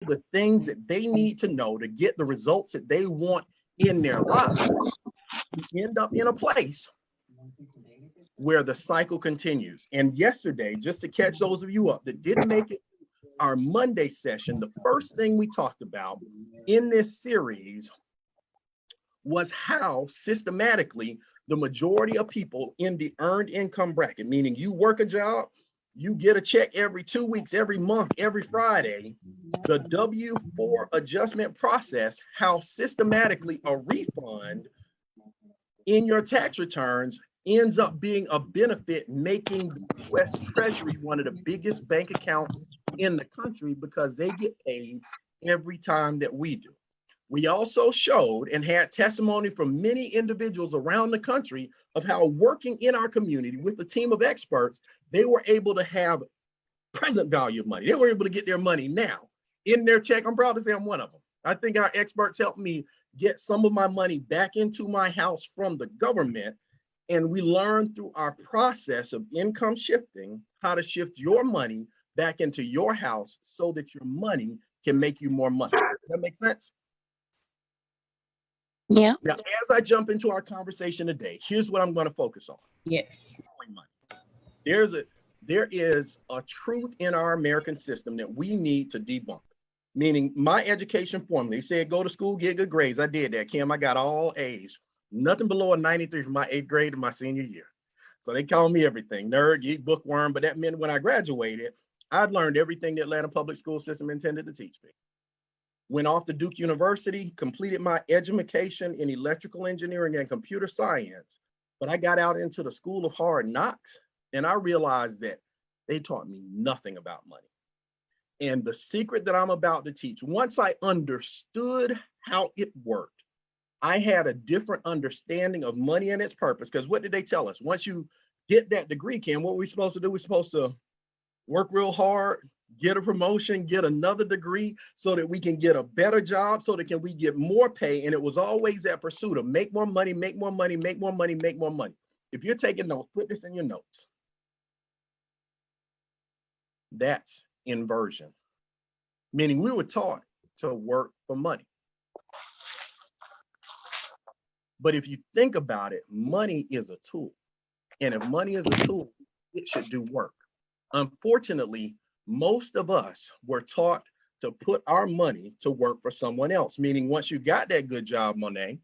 the things that they need to know to get the results that they want in their lives, you end up in a place where the cycle continues. And yesterday, just to catch those of you up that didn't make it our Monday session, the first thing we talked about in this series was how systematically the majority of people in the earned income bracket, meaning you work a job, you get a check every 2 weeks, every month, every Friday, the W-4 adjustment process, how systematically a refund in your tax returns ends up being a benefit, making the U.S. Treasury one of the biggest bank accounts in the country because they get paid every time that we do. We also showed and had testimony from many individuals around the country of how working in our community with a team of experts, they were able to have present value of money. They were able to get their money now in their check. I'm proud to say I'm one of them. I think our experts helped me get some of my money back into my house from the government. And we learned through our process of income shifting how to shift your money back into your house so that your money can make you more money. Does that make sense? Yeah. Now, as I jump into our conversation today, here's what I'm going to focus on. Yes. There is a truth in our American system that we need to debunk. Meaning my education formula, said go to school, get good grades. I did that, Kim. I got all A's. Nothing below a 93 from my 8th grade to my senior year. So they call me everything, nerd, geek, bookworm. But that meant when I graduated, I'd learned everything the Atlanta public school system intended to teach me. Went off to Duke University, completed my education in electrical engineering and computer science. But I got out into the school of hard knocks, and I realized that they taught me nothing about money. And the secret that I'm about to teach, once I understood how it worked, I had a different understanding of money and its purpose. Because what did they tell us? Once you get that degree, Kim, what are we supposed to do? We're supposed to work real hard, get a promotion, get another degree so that we can get a better job, so that we get more pay. And it was always that pursuit of make more money, make more money, make more money, make more money. If you're taking notes, put this in your notes. That's inversion, meaning we were taught to work for money. But if you think about it, money is a tool. And if money is a tool, it should do work. Unfortunately, most of us were taught to put our money to work for someone else, meaning once you got that good job, Monet,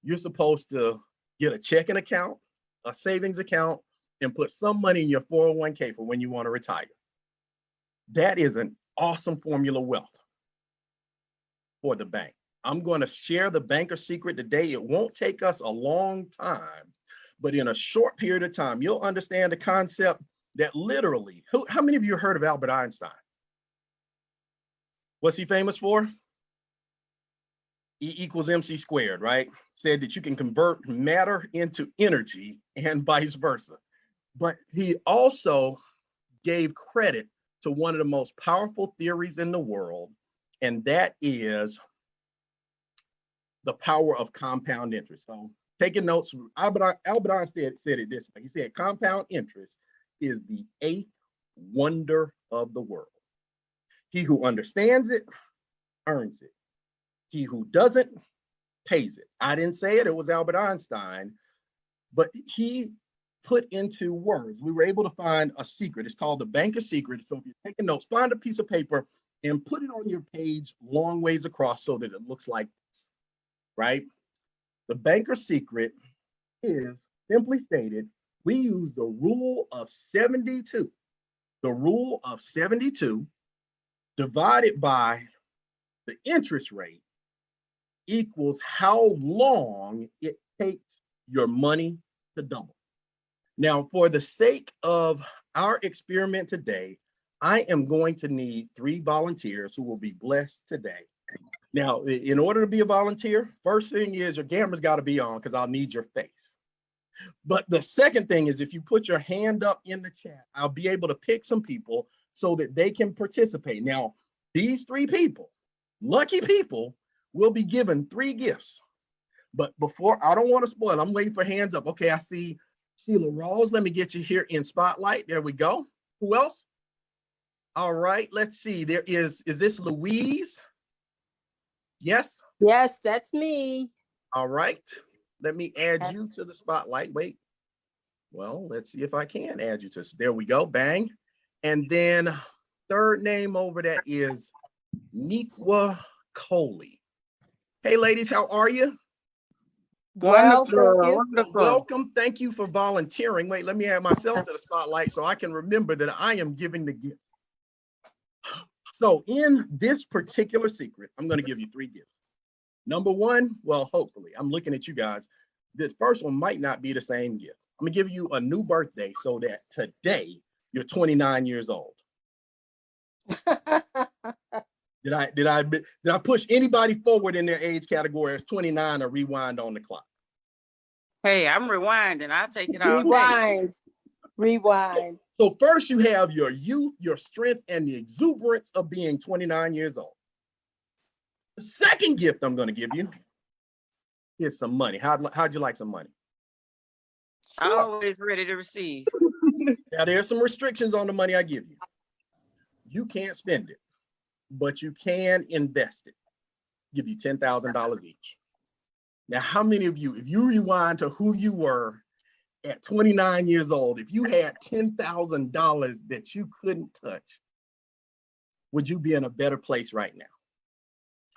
you're supposed to get a checking account, a savings account, and put some money in your 401k for when you want to retire. That is an awesome formula of wealth for the bank. I'm going to share the banker secret today. It won't take us a long time, but in a short period of time, you'll understand the concept that literally, how many of you heard of Albert Einstein? What's he famous for? E equals MC squared, right? Said that you can convert matter into energy and vice versa. But he also gave credit to one of the most powerful theories in the world, and that is the power of compound interest. So taking notes, Albert Einstein said it this way. He said, compound interest is the 8th wonder of the world. He who understands it, earns it. He who doesn't, pays it. I didn't say it, it was Albert Einstein, but he put into words, we were able to find a secret. It's called the banker secret. So if you're taking notes, find a piece of paper and put it on your page long ways across so that it looks like this, right? The banker secret is, simply stated, we use the rule of 72. The rule of 72 divided by the interest rate equals how long it takes your money to double. Now, for the sake of our experiment today, I am going to need 3 volunteers who will be blessed today. Now, in order to be a volunteer, first thing is your camera's got to be on because I'll need your face. But the second thing is if you put your hand up in the chat, I'll be able to pick some people so that they can participate. Now, these 3 people, lucky people, will be given 3 gifts. But before, I don't want to spoil, I'm waiting for hands up. Okay, I see Sheila Rawls. Let me get you here in spotlight. There we go. Who else? All right, let's see. Is this Louise? Yes. Yes, that's me. All right. Let me add you to the spotlight. Wait. Well, let's see if I can add you to. There we go. Bang. And then third name over that is Nequa Coley. Hey, ladies, how are you? Wonderful, wonderful. Welcome. Thank you for volunteering. Wait, let me add myself to the spotlight so I can remember that I am giving the gift. So in this particular secret, I'm going to give you 3 gifts. Number 1, well, hopefully, I'm looking at you guys. This first one might not be the same gift. I'm going to give you a new birthday so that today you're 29 years old. Did I push anybody forward in their age category as 29 or rewind on the clock? Hey, I'm rewinding. I'll take it all. Rewind. So first you have your youth, your strength, and the exuberance of being 29 years old. The second gift I'm going to give you is some money. How'd you like some money? I'm always ready to receive. Now there's some restrictions on the money I give you. You can't spend it, but you can invest it. Give you $10,000 each. Now, how many of you, if you rewind to who you were at 29 years old, if you had $10,000 that you couldn't touch, would you be in a better place right now?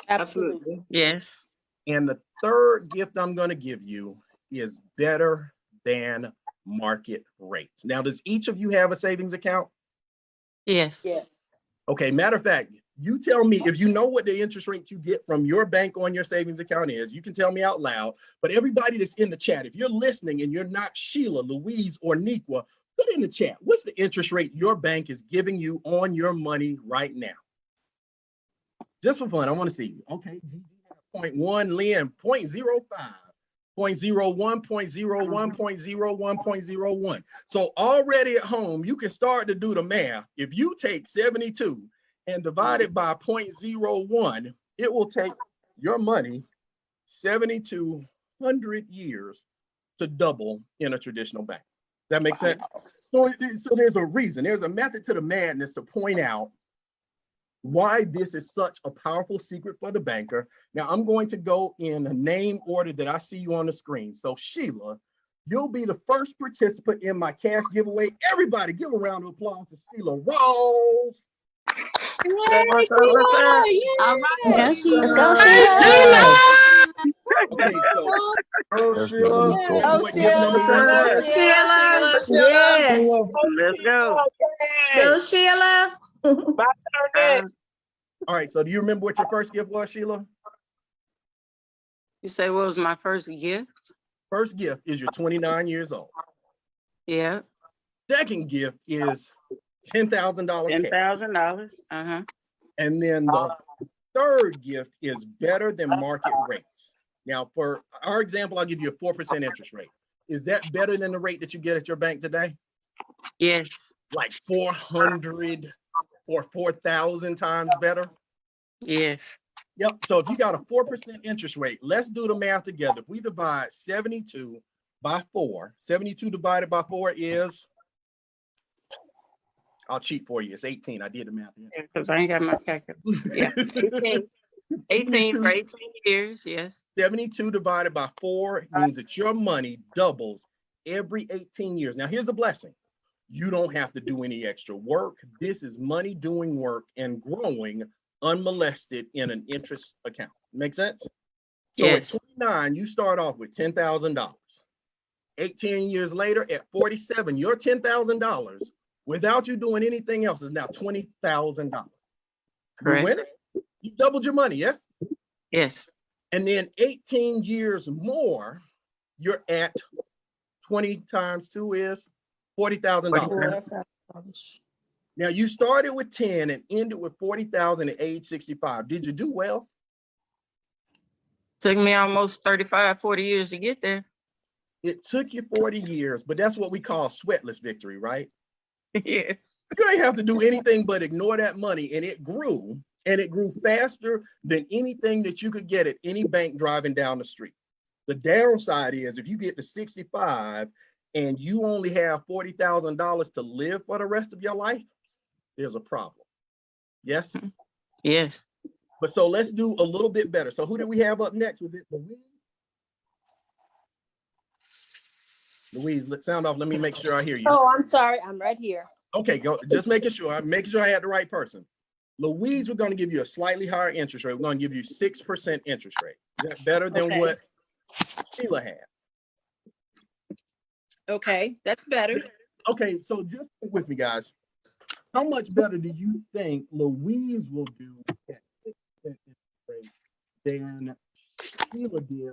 Absolutely. Yes. And the third gift I'm going to give you is better than market rates. Now, does each of you have a savings account? Yes. Yes. Okay, matter of fact, you tell me if you know what the interest rate you get from your bank on your savings account is. You can tell me out loud, but everybody that's in the chat, if you're listening and you're not Sheila, Louise, or Nequa, put in the chat, what's the interest rate your bank is giving you on your money right now? Just for fun, I want to see you. Okay, 0.1, Lynn, 0.05, 0.01, 0.01, 0.01, 0.01. So already at home, you can start to do the math. If you take 72 and divide it by 0.01, it will take your money 7,200 years to double in a traditional bank. That makes sense? So there's a reason, there's a method to the madness to point out why this is such a powerful secret for the banker. Now I'm going to go in the name order that I see you on the screen. So Sheila, you'll be the first participant in my cash giveaway. Everybody give a round of applause to Sheila Rawls. What's up? All right. Yes, Sheila. Okay, so Go Sheila. Sheila. Go Sheila. Yes. Let's go. Go, Sheila. My turn next. All right, so do you remember what your first gift was, Sheila? You say what was my first gift? First gift is you're 29 years old. Yeah. Second gift is $10,000. $10,000. And then the third gift is better than market rates. Now, for our example, I'll give you a 4% interest rate. Is that better than the rate that you get at your bank today? Yes. Like 400 or 4,000 times better? Yes. Yep. So if you got a 4% interest rate, let's do the math together. If we divide 72 by 4, 72 divided by 4 is, I'll cheat for you. It's 18. I did the math. Because I ain't got my calculator. Yeah. 18 for 18 years. Yes. 72 divided by 4 means that your money doubles every 18 years. Now, here's a blessing. You don't have to do any extra work. This is money doing work and growing unmolested in an interest account. Make sense? So Yes. at 29, you start off with $10,000. 18 years later, at 47, your $10,000 without you doing anything else is now $20,000. Correct. You win it. You doubled your money, yes? Yes. And then 18 years more, you're at 20 times 2 is $40,000. Now you started with 10 and ended with 40,000 at age 65. Did you do well? Took me almost 35, 40 years to get there. It took you 40 years, but that's what we call sweatless victory, right? Yes. You ain't have to do anything but ignore that money, and it grew faster than anything that you could get at any bank driving down the street. The downside is if you get to 65 and you only have $40,000 to live for the rest of your life, there's a problem. Yes. Yes. But so let's do a little bit better. So who did we have up next? Was it Louise? Louise, let's sound off. Let me make sure I hear you. Oh, I'm sorry. I'm right here. Okay, go. Just making sure. I'm making sure I had the right person. Louise, we're going to give you a slightly higher interest rate. We're going to give you 6% interest rate. Is that better than what Sheila had? Okay, that's better. Okay, so just stick with me, guys. How much better do you think Louise will do at 6% interest rate than Sheila did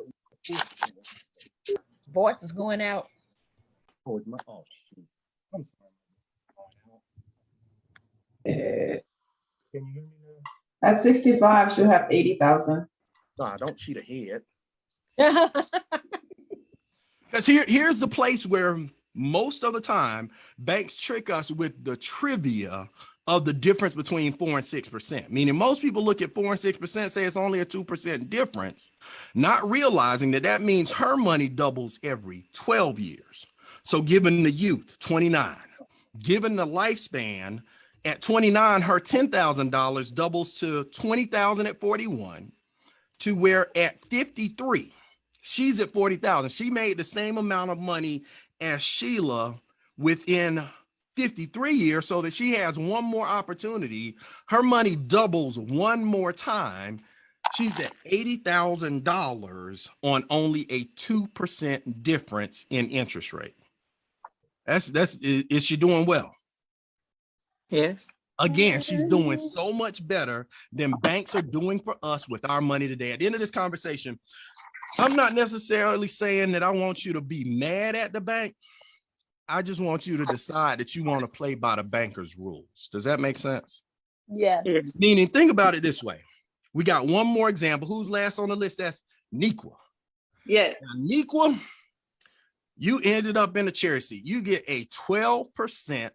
with 4%? Voice is going out. Oh, it's my, oh, shoot. I'm sorry. Can you hear me now? At 65, she'll have 80,000. Nah, don't cheat ahead. Because here's the place where most of the time banks trick us with the trivia of the difference between 4 and 6%. Meaning most people look at 4 and 6%, say it's only a 2% difference, not realizing that that means her money doubles every 12 years. So given the youth, 29, given the lifespan, at 29, her $10,000 doubles to $20,000 at 41, to where at 53, she's at 40,000. She made the same amount of money as Sheila within 53 years, so that she has one more opportunity. Her money doubles one more time. She's at $80,000 on only a 2% difference in interest rate. Is she doing well? Yes. Again, she's doing so much better than banks are doing for us with our money today. At the end of this conversation, I'm not necessarily saying that I want you to be mad at the bank. I just want you to decide that you want to play by the banker's rules. Does that make sense? Yes. Meaning, think about it this way. We got one more example. Who's last on the list? That's Niqua. Yes. Now, Niqua, you ended up in a cherry seat. You get a 12%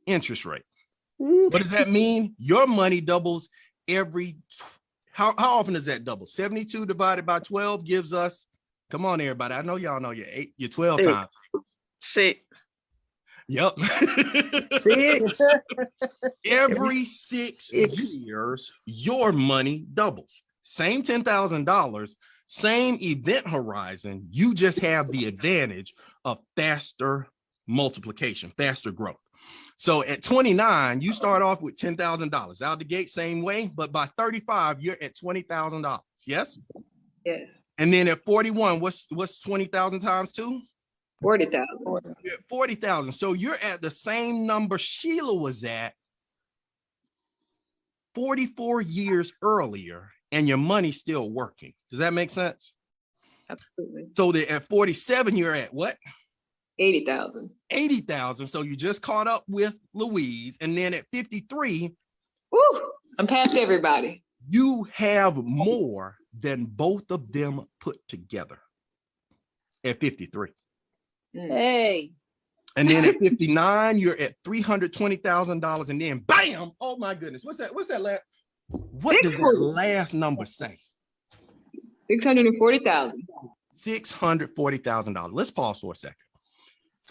interest rate. What does that mean? Your money doubles every, how often does that double? 72 divided by 12 gives us, come on everybody, I know y'all know your 12 Six. times. 6. Yep. 6. Every 6 years, your money doubles. Same $10,000, same event horizon. You just have the advantage of faster multiplication, faster growth. So at 29, you start off with $10,000 out the gate, same way, but by 35, you're at $20,000. Yes? Yes. And then at 41, what's 20,000 times 2? 40,000. You're at 40,000. So you're at the same number Sheila was at 44 years earlier, and your money's still working. Does that make sense? Absolutely. So that at 47, you're at what? 80,000. 80,000. So you just caught up with Louise. And then at 53, Woo! I'm past everybody. you have more than both of them put together at 53. Hey. And then at 59, you're at $320,000. And then bam, oh my goodness. What's that? What does that last number say? 640,000. $640,000. Let's pause for a second.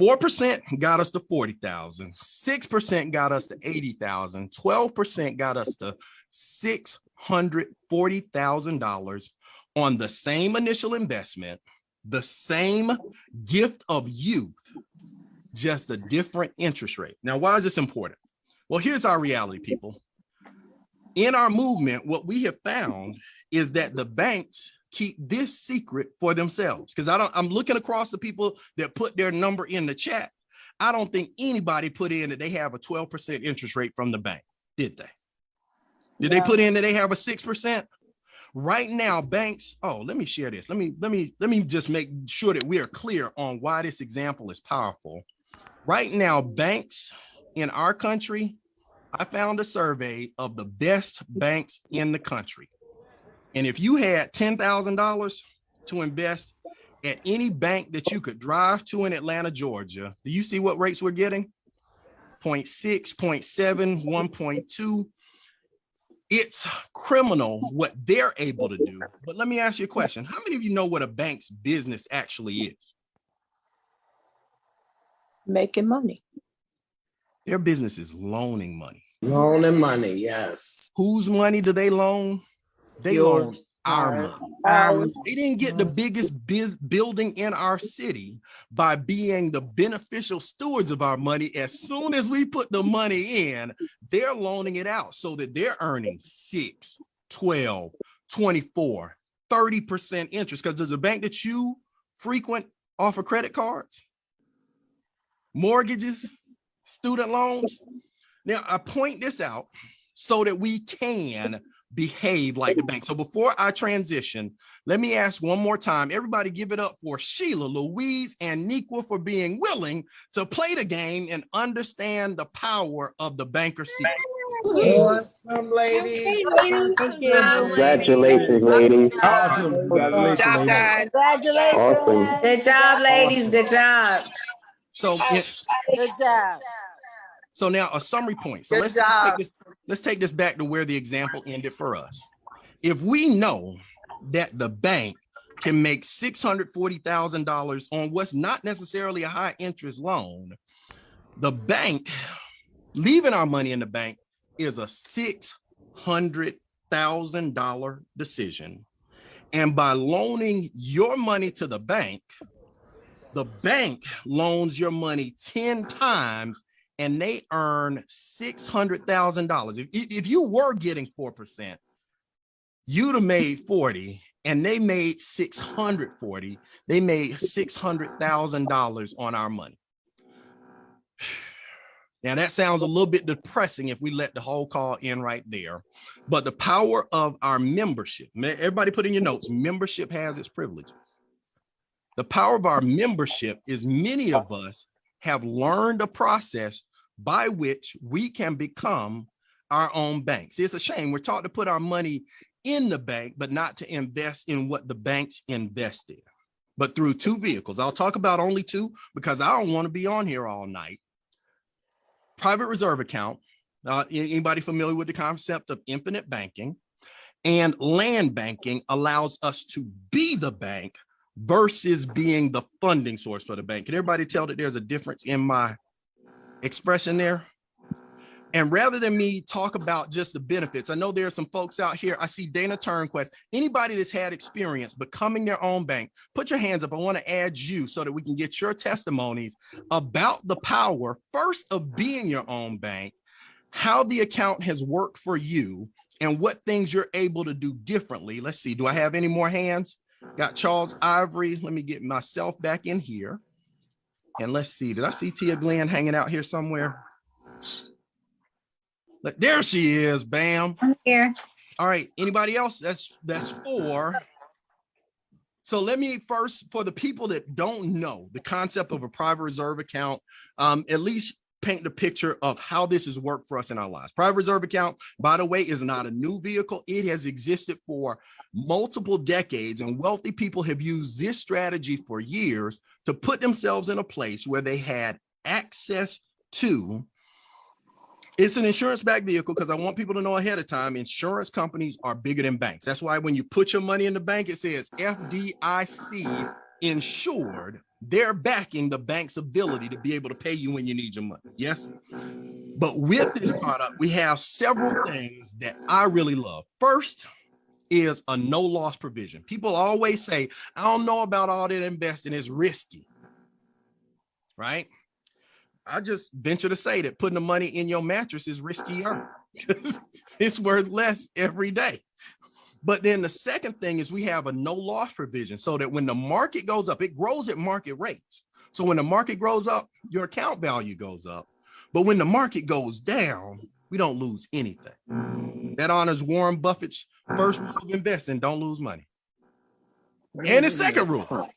4% got us to 40,000. 6% got us to 80,000. 12% got us to $640,000 on the same initial investment, the same gift of youth, just a different interest rate. Now, why is this important? Well, here's our reality, people. In our movement, what we have found is that the banks keep this secret for themselves. Because I'm looking across the people that put their number in the chat. I don't think anybody put in that they have a 12% interest rate from the bank, did they? Did they put in that they have a 6%? Right now, banks, let me share this. Let me just make sure that we are clear on why this example is powerful. Right now, banks in our country, I found a survey of the best banks in the country. And if you had $10,000 to invest at any bank that you could drive to in Atlanta, Georgia, do you see what rates we're getting? 0.6, 0.7, 1.2. It's criminal what they're able to do. But let me ask you a question. How many of you know what a bank's business actually is? Making money. Their business is loaning money. Loaning money, yes. Whose money do they loan? They Yours. loan our money. They didn't get the biggest building in our city by being the beneficial stewards of our money. As soon as we put the money in, they're loaning it out so that they're earning 6, 12, 24, 30% interest. Because does a bank that you frequent offer credit cards, mortgages, student loans? Now, I point this out so that we can behave like the bank. So before I transition, let me ask one more time. Everybody give it up for Sheila, Louise, and Nequa for being willing to play the game and understand the power of the banker secret. Awesome, ladies. Congratulations, ladies. Awesome. Congratulations, Good job, ladies. guys. Awesome. Good job, ladies. Good job. So, Good job. so now a summary point. So let's take this back to where the example ended for us. If we know that the bank can make $640,000 on what's not necessarily a high interest loan, the bank leaving our money in the bank is a $600,000 decision. And by loaning your money to the bank loans your money 10 times and they earn $600,000. If you were getting 4%, you'd have made 40 and they made 640. They made $600,000 on our money. Now that sounds a little bit depressing if we let the whole call in right there, but the power of our membership, everybody put in your notes, membership has its privileges. The power of our membership is many of us have learned a process by which we can become our own bank. See, it's a shame. We're taught to put our money in the bank, but not to invest in what the banks invest in, but through two vehicles. I'll talk about only two because I don't want to be on here all night. Private reserve account. Anybody familiar with the concept of infinite banking? And land banking allows us to be the bank versus being the funding source for the bank. Can everybody tell that there's a difference in my expression there? And rather than me talk about just the benefits, I know there are some folks out here. I see Dana Turnquest. Anybody that's had experience becoming their own bank, put your hands up. I want to add you so that we can get your testimonies about the power, first, of being your own bank, how the account has worked for you, and what things you're able to do differently. Let's see. Do I have any more hands? Got Charles Ivory. Let me get myself back in here. And let's see. Did I see Tia Glenn hanging out here somewhere? There she is. Bam. I'm here. All right. Anybody else? That's 4. So let me first, for the people that don't know the concept of a private reserve account, at least paint the picture of how this has worked for us in our lives. Private reserve account, by the way, is not a new vehicle. It has existed for multiple decades, and wealthy people have used this strategy for years to put themselves in a place where they had access to. It's an insurance-backed vehicle because I want people to know ahead of time, insurance companies are bigger than banks. That's why when you put your money in the bank, it says FDIC insured. They're backing the bank's ability to be able to pay you when you need your money. Yes. But with this product, we have several things that I really love. First is a no loss provision. People always say, I don't know about all that investing, is risky. Right? I just venture to say that putting the money in your mattress is riskier because it's worth less every day. But then the second thing is we have a no loss provision so that when the market goes up, it grows at market rates. So when the market grows up, your account value goes up. But when the market goes down, we don't lose anything. That honors Warren Buffett's first rule of investing: don't lose money. And the second rule.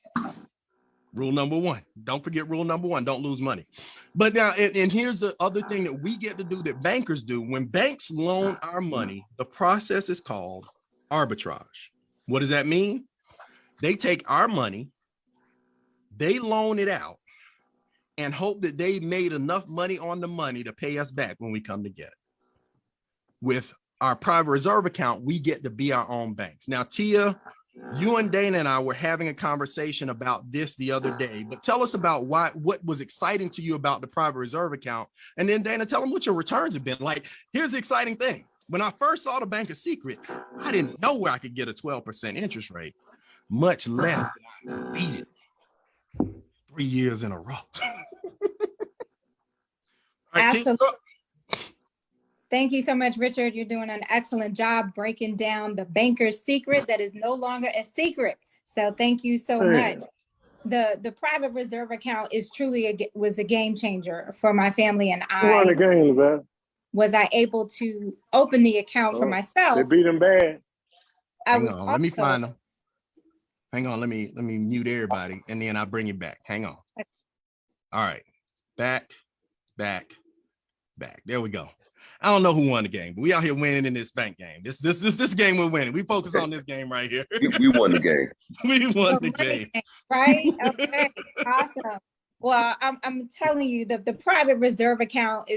Rule number 1, don't forget rule number 1, don't lose money. But now, and here's the other thing that we get to do that bankers do. When banks loan our money, the process is called arbitrage. What does that mean? They take our money, they loan it out, and hope that they made enough money on the money to pay us back when we come to get it. With our private reserve account, we get to be our own banks. Now, Tia, You and Dana and I were having a conversation about this the other day, but tell us about what was exciting to you about the private reserve account. And then Dana, tell them what your returns have been. Like, here's the exciting thing. When I first saw the Bank of Secret, I didn't know where I could get a 12% interest rate, much less than I beat it 3 years in a row. Absolutely. Thank you so much, Richard. You're doing an excellent job breaking down the banker's secret that is no longer a secret. So thank you so much. The private reserve account is truly was a game changer for my family, and was I able to open the account for myself. They beat them bad. Hang on, let me find them. Hang on, let me mute everybody, and then I'll bring you back. Hang on. All right, back. There we go. I don't know who won the game, but we out here winning in this bank game. This game we're winning. We focus on this game right here. We won the game. We won the game. Right? Okay. Awesome. Well, I'm telling you that the private reserve account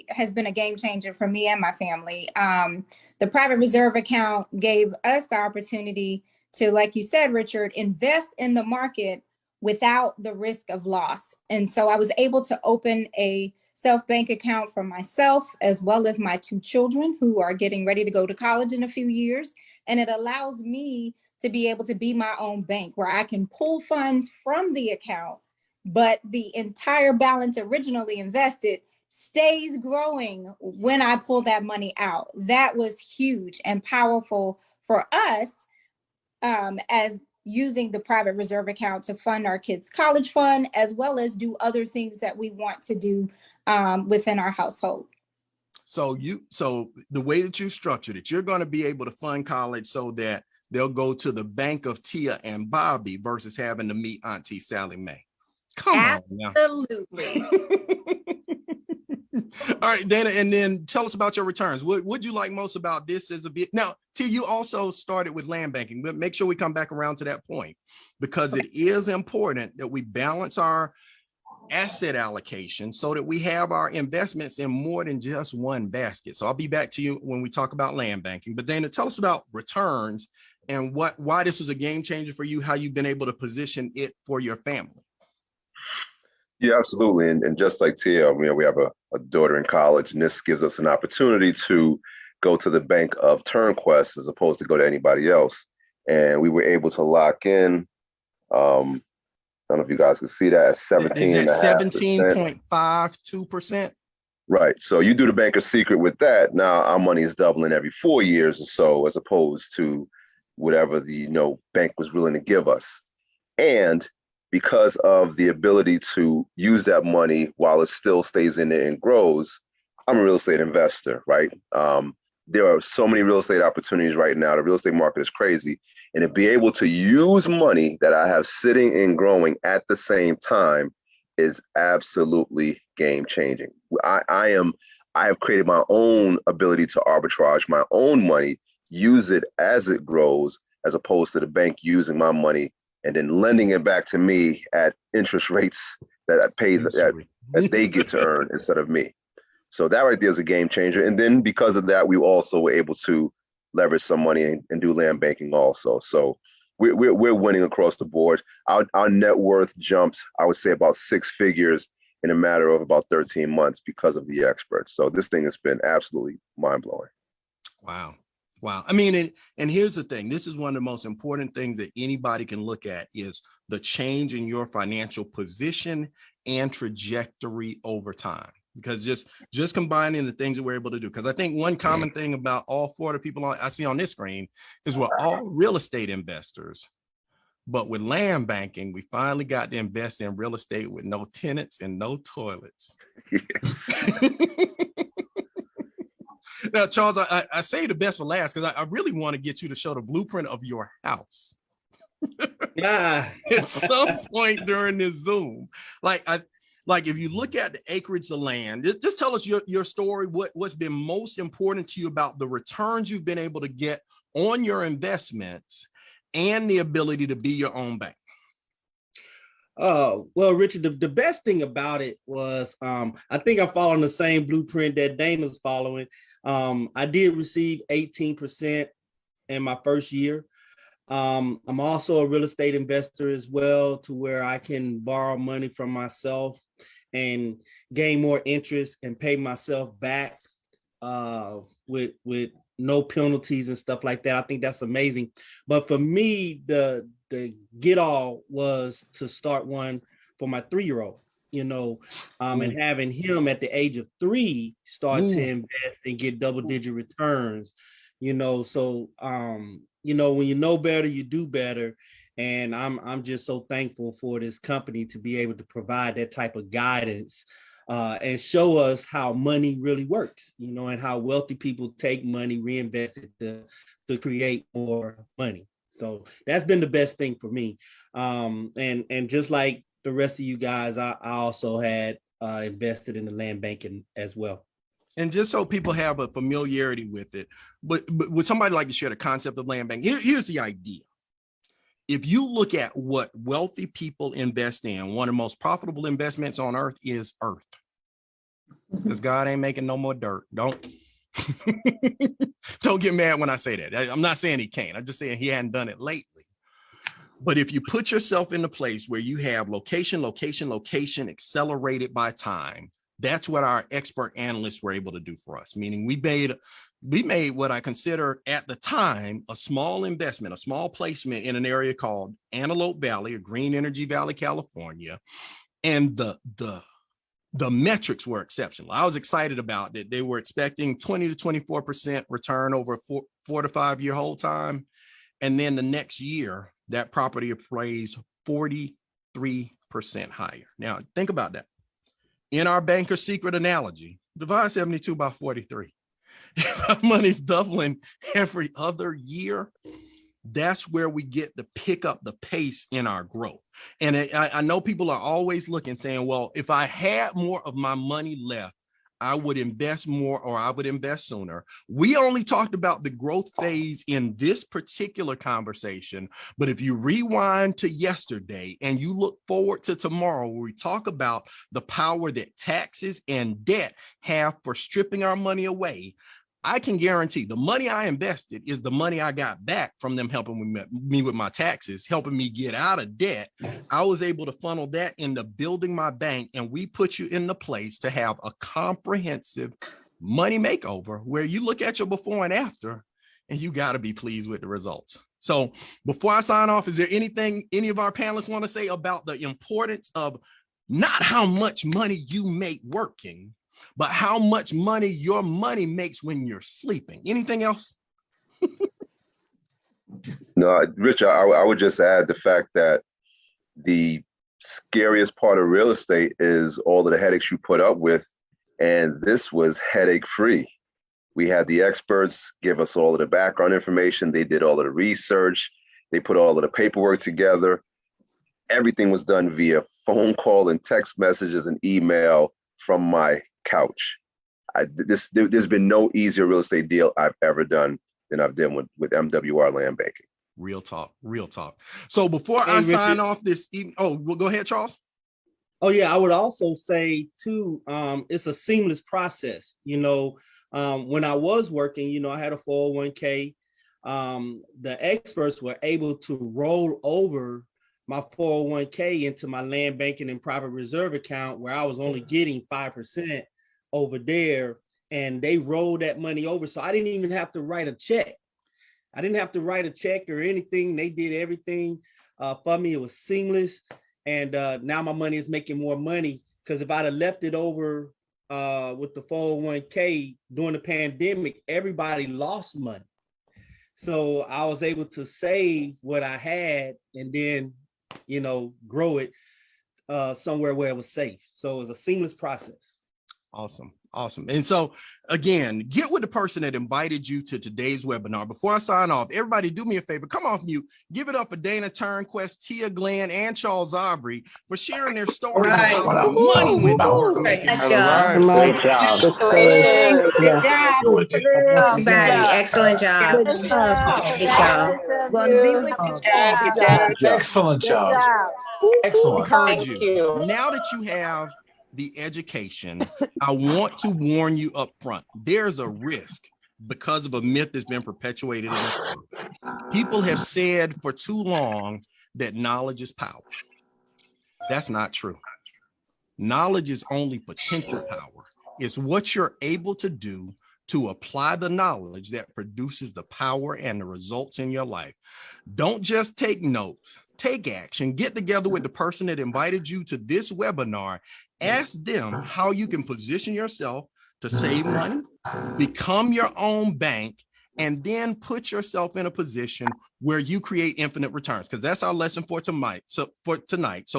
has been a game changer for me and my family. The private reserve account gave us the opportunity to, like you said, Richard, invest in the market without the risk of loss. And so I was able to open a self-bank account for myself, as well as my 2 children who are getting ready to go to college in a few years. And it allows me to be able to be my own bank where I can pull funds from the account, but the entire balance originally invested stays growing when I pull that money out. That was huge and powerful for us as using the private reserve account to fund our kids' college fund, as well as do other things that we want to do within our household. So the way that you structured it, you're going to be able to fund college so that they'll go to the bank of Tia and Bobby versus having to meet Auntie Sally Mae. Come on now. Absolutely. All right, Dana, and then tell us about your returns. What would you like most about this as a bit? Now, T, you also started with land banking, but make sure we come back around to that point, because it is important that we balance our asset allocation so that we have our investments in more than just one basket. So I'll be back to you when we talk about land banking. But Dana, tell us about returns and why this was a game changer for you, how you've been able to position it for your family. Yeah, absolutely. And just like Tia, we have a daughter in college, and this gives us an opportunity to go to the bank of TurnQuest as opposed to go to anybody else. And we were able to lock in, I don't know if you guys can see that, 17.52%. Right. So you do the banker's secret with that. Now our money is doubling every 4 years or so, as opposed to whatever the bank was willing to give us. And because of the ability to use that money while it still stays in there and grows, I'm a real estate investor, right? There are so many real estate opportunities right now. The real estate market is crazy. And to be able to use money that I have sitting and growing at the same time is absolutely game changing. I have created my own ability to arbitrage my own money, use it as it grows, as opposed to the bank using my money and then lending it back to me at interest rates that I pay that they get to earn instead of me. So that right there is a game changer. And then because of that, we also were able to leverage some money and do land banking also. So we're winning across the board. Our net worth jumped, I would say, about 6 figures in a matter of about 13 months because of the experts. So this thing has been absolutely mind-blowing. Wow. I mean, and here's the thing. This is one of the most important things that anybody can look at is the change in your financial position and trajectory over time. Because just combining the things that we're able to do. Because I think one common thing about all 4 of the people I see on this screen is we're all real estate investors. But with land banking, we finally got to invest in real estate with no tenants and no toilets. Yes. Now, Charles, I say the best for last because I really want to get you to show the blueprint of your house. At some point during this Zoom. Like if you look at the acreage of land, just tell us your story, what's been most important to you about the returns you've been able to get on your investments and the ability to be your own bank. Well, Richard, the best thing about it was I think I'm following the same blueprint that Dana's following. I did receive 18% in my first year. I'm also a real estate investor as well, to where I can borrow money from myself and gain more interest and pay myself back with no penalties and stuff like that. I think that's amazing. But for me, the get all was to start one for my 3-year-old, and having him at the age of 3 start to invest and get double-digit returns, So when you know better, you do better. And I'm just so thankful for this company to be able to provide that type of guidance and show us how money really works, and how wealthy people take money, reinvest it to create more money. So that's been the best thing for me. And just like the rest of you guys, I also had invested in the land banking as well. And just so people have a familiarity with it, but would somebody like to share the concept of land bank? Here's the idea. If you look at what wealthy people invest in, one of the most profitable investments on earth is earth. Because God ain't making no more dirt. Don't get mad when I say that. I'm not saying he can't. I'm just saying he hadn't done it lately. But if you put yourself in a place where you have location accelerated by time, that's what our expert analysts were able to do for us. Meaning we made what I consider at the time a small investment, a small placement in an area called Antelope Valley, or Green Energy Valley, California. And the metrics were exceptional. I was excited about it. They were expecting 20 to 24% return over a 4 to 5 year hold time. And then the next year, that property appraised 43% higher. Now, think about that. In our banker secret analogy, divide 72 by 43. If our money's doubling every other year, that's where we get to pick up the pace in our growth. And I know people are always looking, saying, well, if I had more of my money left, I would invest more, or I would invest sooner. We only talked about the growth phase in this particular conversation. But if you rewind to yesterday and you look forward to tomorrow, where we talk about the power that taxes and debt have for stripping our money away, I can guarantee the money I invested is the money I got back from them helping me with my taxes, helping me get out of debt. I was able to funnel that into building my bank, and we put you in the place to have a comprehensive money makeover where you look at your before and after, and you got to be pleased with the results. So before I sign off, is there anything any of our panelists want to say about the importance of not how much money you make working, but how much money your money makes when you're sleeping? Anything else? No, Rich, I would just add the fact that the scariest part of real estate is all of the headaches you put up with. And this was headache free. We had the experts give us all of the background information. They did all of the research. They put all of the paperwork together. Everything was done via phone call and text messages and email from my couch. There's been no easier real estate deal I've ever done than I've done with MWR Land Banking. Real talk. So before I sign off this evening, well, go ahead, Charles. Oh yeah, I would also say too, it's a seamless process. When I was working, I had a 401k. The experts were able to roll over my 401k into my land banking and private reserve account, where I was only getting 5% over there, and they rolled that money over. So I didn't even have to write a check. I didn't have to write a check or anything. They did everything for me. It was seamless. And now my money is making more money, because if I'd have left it over with the 401k during the pandemic, everybody lost money. So I was able to save what I had and then, grow it somewhere where it was safe. So it was a seamless process. Awesome. And so again, get with the person that invited you to today's webinar. Before I sign off, everybody do me a favor, come off mute, give it up for Dana Turnquest, Tia Glenn, and Charles Aubrey for sharing their stories about how money went to work. Great All job. right. Great job. Good job. Everybody, excellent job. Good job. Great job. Gonna be with you. Good job. Excellent job. Excellent. Encourage you. Now that you have the education, I want to warn you up front. There's a risk, because of a myth that's been perpetuated in this world. People have said for too long that knowledge is power. That's not true. Knowledge is only potential power. It's what you're able to do to apply the knowledge that produces the power and the results in your life. Don't just take notes, take action, get together with the person that invited you to this webinar. Ask them how you can position yourself to save money, become your own bank, and then put yourself in a position where you create infinite returns, because that's our lesson for tonight. So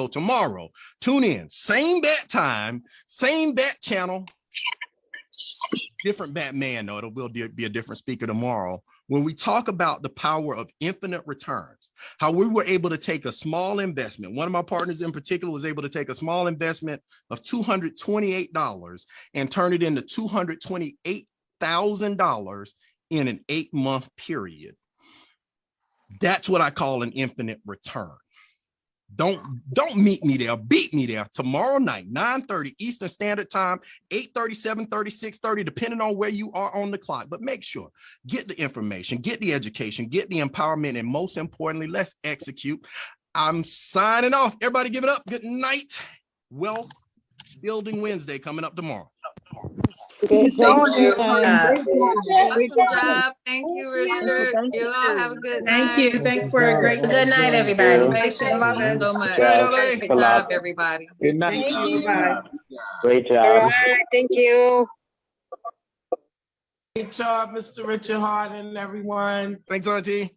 tomorrow, tune in, same bat time, same bat channel, different Batman, though. It will be a different speaker tomorrow, when we talk about the power of infinite returns, how we were able to take a small investment. One of my partners in particular was able to take a small investment of $228 and turn it into $228,000 in an 8-month period. That's what I call an infinite return. Don't meet me there, beat me there tomorrow night, 9:30 Eastern Standard Time, 8:30, 7:30, 6:30, depending on where you are on the clock. But make sure, get the information, get the education, get the empowerment, and most importantly, let's execute. I'm signing off. Everybody give it up. Good night. Wealth Building Wednesday coming up tomorrow. Thank you. Awesome job. Thank you, Richard. You all have a good night. Thank you. Thank you for a great. Good night, everybody. Congratulations. Love Thank you it. so much. Yeah. Perfect job, everybody. Good night. Thank you. Bye. Great job. Thank you. Great job, Mr. Richard Hart and everyone. Thanks, Auntie.